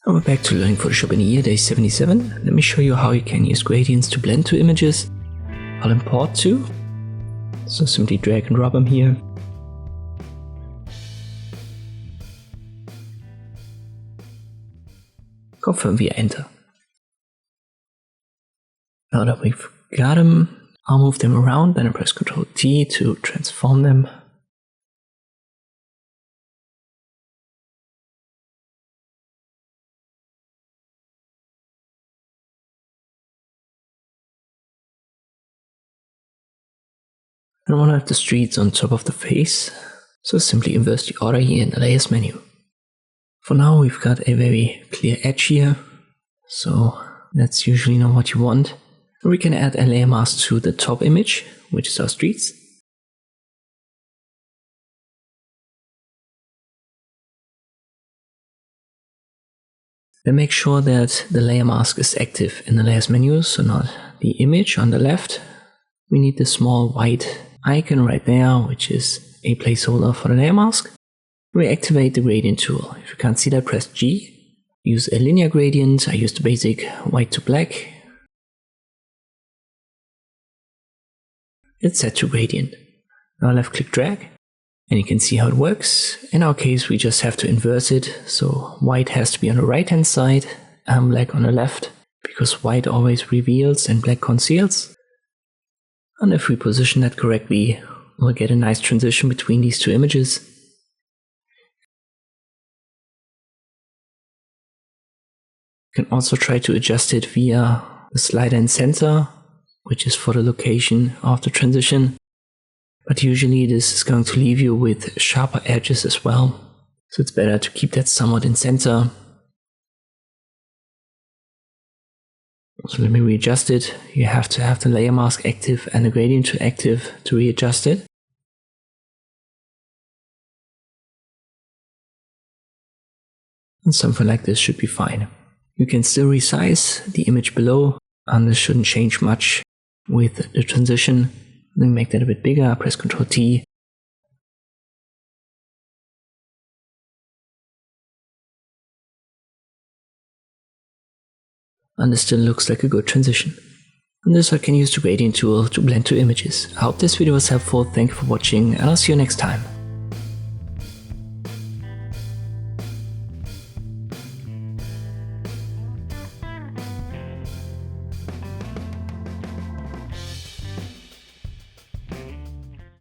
And we're back to learning Photoshop in a year, day 77. Let me show you how you can use gradients to blend two images. I'll import two. So simply drag and drop them here. Confirm via enter. Now that we've got them, I'll move them around, then I press Ctrl T to transform them. I want to have the streets on top of the face, so simply inverse the order here in the layers menu. For now we've got a very clear edge here, so that's usually not what you want. And we can add a layer mask to the top image, which is our streets. Then make sure that the layer mask is active in the layers menu, so not the image on the left. We need the small white icon right there, which is a placeholder for the layer mask. We activate the gradient tool. If you can't see that, press G. Use a linear gradient. I use the basic white to black. It's set to gradient. Now left click drag, and you can see how it works. In our case, we just have to inverse it. So white has to be on the right hand side and black on the left, because white always reveals and black conceals. And if we position that correctly, we'll get a nice transition between these two images. You can also try to adjust it via the slider in center, which is for the location of the transition. But usually this is going to leave you with sharper edges as well. So it's better to keep that somewhat in center. So let me readjust it. You have to have the layer mask active and the gradient to active to readjust it. And something like this should be fine. You can still resize the image below, and this shouldn't change much with the transition. Let me make that a bit bigger. Press Ctrl T. And this still looks like a good transition. And this I can use the gradient tool to blend two images. I hope this video was helpful. Thank you for watching, and I'll see you next time.